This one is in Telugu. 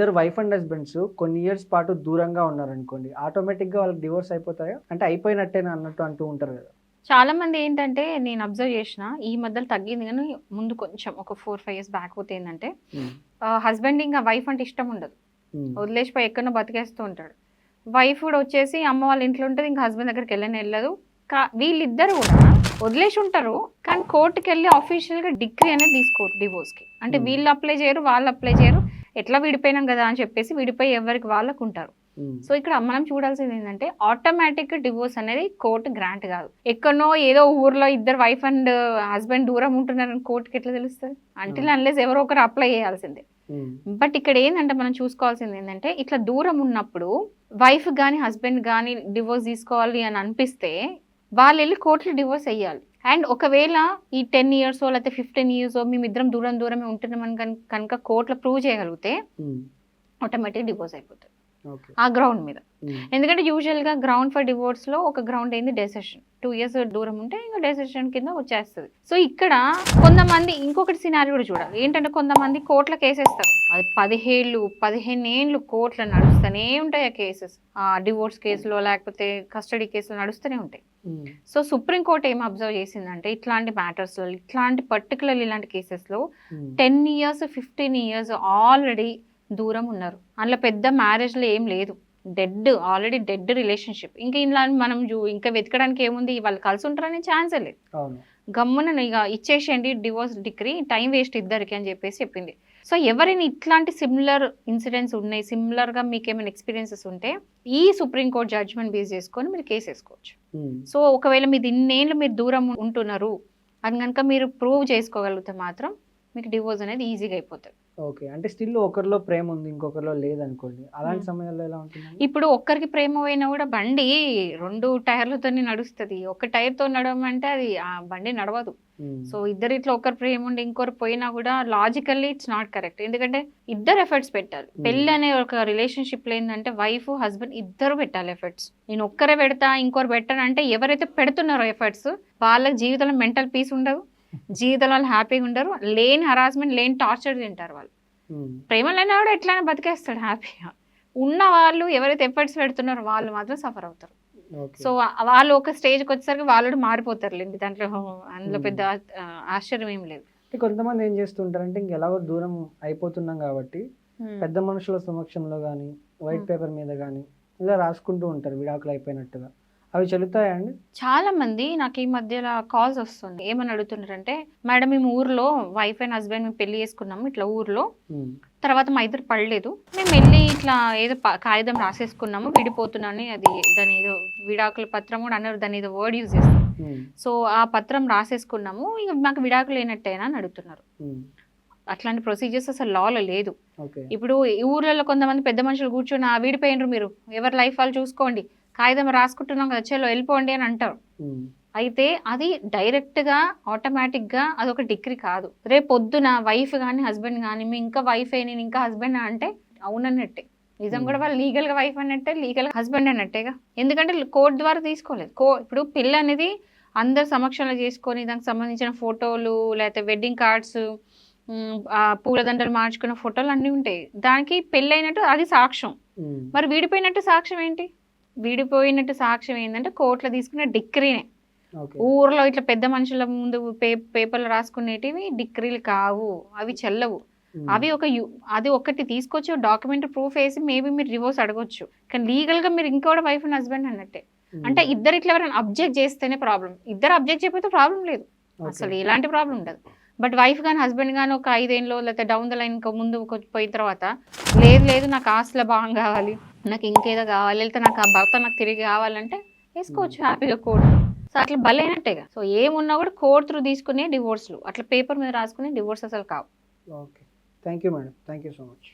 ఇద్దరు వైఫ్ అండ్ హస్బెండ్స్ కొన్ని ఇయర్స్ పాటు దూరంగా ఉన్నారనుకోండి, ఆటోమేటిక్గా వాళ్ళకి డివోర్స్ అయిపోతాయా? అంటే అయిపోయినట్టేనా అన్నట్టు అంటూ ఉంటారు కదా. చాలా మంది ఏంటంటే నేను అబ్జర్వ్ చేసిన ఈ మధ్యలో తగ్గింది కానీ ముందు కొంచెం ఒక 4-5 ఇయర్స్ బ్యాక్ పోతే ఏంటంటే హస్బెండ్ ఇంకా వైఫ్ అంటే ఇష్టం ఉండదు, వదిలేసిపోయి ఎక్కడో బతికేస్తూ ఉంటాడు. వైఫ్ కూడా వచ్చేసి అమ్మ వాళ్ళ ఇంట్లో ఉంటుంది, ఇంకా హస్బెండ్ దగ్గరికి వెళ్ళదు. వీళ్ళిద్దరు కూడా వదిలేసి ఉంటారు కానీ కోర్టుకి వెళ్ళి ఆఫీషియల్గా డిగ్రీ అనేది తీసుకోరు డివోర్స్కి. అంటే వీళ్ళు అప్లై చేయరు, వాళ్ళు అప్లై చేయరు, ఎట్లా విడిపోయినాం కదా అని చెప్పేసి విడిపోయి ఎవరికి వాళ్ళకు ఉంటారు. సో ఇక్కడ మనం చూడాల్సింది ఏంటంటే ఆటోమేటిక్ డివోర్స్ అనేది కోర్టు గ్రాంట్ కాదు. ఎక్కడనో ఏదో ఊర్లో ఇద్దరు వైఫ్ అండ్ హస్బెండ్ దూరం ఉంటున్నారని కోర్టుకి ఎట్లా తెలుస్తుంది? అంటే అన్లెస్ ఎవరో ఒకరు అప్లై చేయాల్సిందే. బట్ ఇక్కడ ఏంటంటే మనం చూసుకోవాల్సింది ఏంటంటే ఇట్లా దూరం ఉన్నప్పుడు వైఫ్ కానీ హస్బెండ్ కానీ డివోర్స్ తీసుకోవాలి అని అనిపిస్తే వాళ్ళు వెళ్ళి కోర్టులో డివోర్స్ అయ్యాలి. అండ్ ఒకవేళ ఈ 10 years లేకపోతే 15 years మేమిద్దరం దూరమే ఉంటున్నామని కనుక కోర్టులో ప్రూవ్ చేయగలిగితే ఆటోమేటిక్ డివోర్స్ అయిపోతుంది ఆ గ్రౌండ్ మీద. ఎందుకంటే యూజువల్ గా గ్రౌండ్ ఫర్ డివోర్స్ లో ఒక గ్రౌండ్ ఏంది డెసిషన్. 2 years దూరం ఉంటే ఇంకా డెసిషన్ కింద వచ్చేస్తుంది. సో ఇక్కడ కొంతమంది ఇంకొకటి సినారీ కూడా చూడాలి. ఏంటంటే కొంతమంది కోర్టుల కేసేస్తారు, అది 10 ఏళ్ళు 15 ఏళ్ళు కోర్టులో నడుస్తూనే ఉంటాయి ఆ కేసెస్. ఆ డివోర్స్ కేసులో లేకపోతే కస్టడీ కేసులో నడుస్తూనే ఉంటాయి. సో సుప్రీం కోర్ట్ ఏం అబ్జర్వ్ చేసిందంటే ఇట్లాంటి మ్యాటర్స్ లో ఇట్లాంటి పర్టికులర్ ఇలాంటి కేసెస్ లో 10 years 15 years ఆల్రెడీ దూరం ఉన్నారు, అందులో పెద్ద మ్యారేజ్లో ఏం లేదు, ఆల్రెడీ డెడ్ రిలేషన్షిప్. ఇంకా ఇలా మనం ఇంకా వెతకడానికి ఏముంది, వాళ్ళు కలిసి ఉంటారనే ఛాన్సే లేదు. గమ్మున ఇక ఇచ్చేసేయండి డివోర్స్ డిగ్రీ, టైం వేస్ట్ ఇద్దరికి అని చెప్పేసి చెప్పింది. సో ఎవరైనా ఇట్లాంటి సిమిలర్ ఇన్సిడెంట్స్ ఉన్నాయి, సిమిలర్గా మీకు ఏమైనా ఎక్స్పీరియన్సెస్ ఉంటే ఈ సుప్రీంకోర్టు జడ్జ్మెంట్ బేస్ చేసుకొని మీరు కేసు వేసుకోవచ్చు. సో ఒకవేళ మీరు ఇన్నేళ్ళు మీరు దూరం ఉంటున్నారు అని కనుక మీరు ప్రూవ్ చేసుకోగలిగితే మాత్రం మీకు డివోర్స్ అనేది ఈజీగా అయిపోతుంది. ఓకే, అంటే స్టిల్ ఒకరిలో ప్రేమ ఉంది ఇంకొకరిలో లేదనుకోండి, అలాంటి సమయాల్లో ఎలా ఉంటుంది? ఇప్పుడు ఒక్కరికి ప్రేమ పోయినా కూడా బండి 2 టైర్లతో నడుస్తుంది, ఒక టైర్తో నడవమంటే అది ఆ బండి నడవదు. సో ఇద్దరు ఇట్లా ఒకరు ప్రేమ ఉండి ఇంకొకరు పోయినా కూడా లాజికల్లీ ఇట్స్ నాట్ కరెక్ట్. ఎందుకంటే ఇద్దరు ఎఫర్ట్స్ పెట్టాలి. పెళ్లి అనే ఒక రిలేషన్షిప్ లో ఏంటంటే వైఫ్ హస్బెండ్ ఇద్దరు పెట్టాలి ఎఫర్ట్స్. నేను ఒక్కరే పెడతా ఇంకొకరు పెట్టాను అంటే ఎవరైతే పెడుతున్నారో ఎఫర్ట్స్ వాళ్ళకి జీవితంలో మెంటల్ పీస్ ఉండదు, జీవితంలో వాళ్ళు హ్యాపీగా ఉండరు, లేని హరాస్మెంట్ లేని టార్చర్ తింటారు వాళ్ళు. ప్రేమ లేని వాడు ఎట్లయినా బతికేస్తాడు హ్యాపీగా. ఉన్న వాళ్ళు ఎవరైతే ఎఫర్ట్స్ పెడుతున్నారో వాళ్ళు మాత్రం సఫర్ అవుతారు. సో వాళ్ళు ఒక స్టేజ్కి వచ్చేసరికి వాళ్ళు మారిపోతారు లేండి, దాంట్లో అందులో పెద్ద ఆశ్చర్యం ఏం లేదు. కొంతమంది ఏం చేస్తుంటారంటే ఇంకెలాగో దూరం అయిపోతున్నాం కాబట్టి పెద్ద మనుషుల సమక్షంలో కానీ వైట్ పేపర్ మీద కానీ ఇలా రాసుకుంటూ ఉంటారు విడాకులు అయిపోయినట్టుగా. అవి చెల్లుతాయా అండి? చాలా మంది నాకు ఈ మధ్యలో కాల్స్ వస్తుంది, ఏమని అడుగుతున్నారంటే మేడం మేము ఊర్లో వైఫ్ అండ్ హస్బెండ్ మేము పెళ్లి చేసుకున్నాము ఇట్లా ఊర్లో, తర్వాత మా ఇద్దరు పడలేదు, మేము వెళ్ళి ఇట్లా ఏదో కాగితం రాసేసుకున్నాము విడిపోతున్నాను, అది దాని ఏదో విడాకుల పత్రం కూడా అన్నారు, దాని ఏదో వర్డ్ యూజ్ చేస్తాం. సో ఆ పత్రం రాసేసుకున్నాము ఇక మాకు విడాకులు అయినట్టేనా అని అడుగుతున్నారు. అట్లాంటి ప్రొసీజర్స్ అసలు లాలో లేదు. ఇప్పుడు ఈ ఊర్లలో కొంతమంది పెద్ద మనుషులు కూర్చొని విడిపోయినరు, మీరు ఎవరి లైఫ్ వాళ్ళు చూసుకోండి, కాగితం రాసుకుంటున్నాం కదా చెల్లో వెళ్ళిపోండి అని అంటారు. అయితే అది డైరెక్ట్గా ఆటోమేటిక్గా అదొక డిగ్రీ కాదు. రేపు పొద్దున వైఫ్ కానీ హస్బెండ్ కానీ మీ ఇంకా వైఫ్ నేను ఇంకా హస్బెండ్ అంటే అవునన్నట్టే, నిజం కూడా వాళ్ళు లీగల్గా వైఫ్ అన్నట్టే లీగల్గా హస్బెండ్ అన్నట్టేగా. ఎందుకంటే కోర్టు ద్వారా తీసుకోలేదు. ఇప్పుడు పిల్ల అనేది అందరు సమక్షంలో చేసుకొని దానికి సంబంధించిన ఫోటోలు లేకపోతే వెడ్డింగ్ కార్డ్స్ పూలదండలు మార్చుకున్న ఫోటోలు అన్నీ ఉంటాయి, దానికి పెళ్ళైనట్టు అది సాక్ష్యం. మరి విడిపోయినట్టు సాక్ష్యం ఏంటి? విడిపోయినట్టు సాక్ష్యం ఏంటంటే కోర్టులో తీసుకున్న డిగ్రీనే. ఊర్లో ఇట్లా పెద్ద మనుషుల ముందు పేపర్లు రాసుకునేటివి డిగ్రీలు కావు, అవి చెల్లవు. అవి అది ఒకటి తీసుకొచ్చి డాక్యుమెంట్ ప్రూఫ్ వేసి మేబీ మీరు డివోర్స్ అడగొచ్చు, కానీ లీగల్ గా మీరు ఇంకోటి వైఫ్ అండ్ హస్బెండ్ అన్నట్టే. అంటే ఇద్దరు ఇట్లా ఎవరైనా అబ్జెక్ట్ చేస్తేనే ప్రాబ్లం, ఇద్దరు అబ్జెక్ట్ చేయకపోతే ప్రాబ్లం లేదు, అసలు ఎలాంటి ప్రాబ్లం ఉండదు. బట్ వైఫ్ కానీ హస్బెండ్ కానీ ఒక 5 ఏళ్ళు లేకపోతే డౌన్ ద లైన్ ముందు పోయిన తర్వాత లేదు నాకు ఆస్తుల భాగం కావాలి, నాకు ఇంకేదో కావాలి, లేకపోతే నాకు ఆ భర్త నాకు తిరిగి కావాలంటే వేసుకోవచ్చు హ్యాపీగా కోర్టు. సో అట్లా బలైనట్టేగా. సో ఏమున్నా కూడా కోర్టు త్రూ తీసుకునే డివోర్స్లు, అట్లా పేపర్ మీద రాసుకునే డివోర్స్ అసలు కావు. Okay, thank you madam, thank you so much.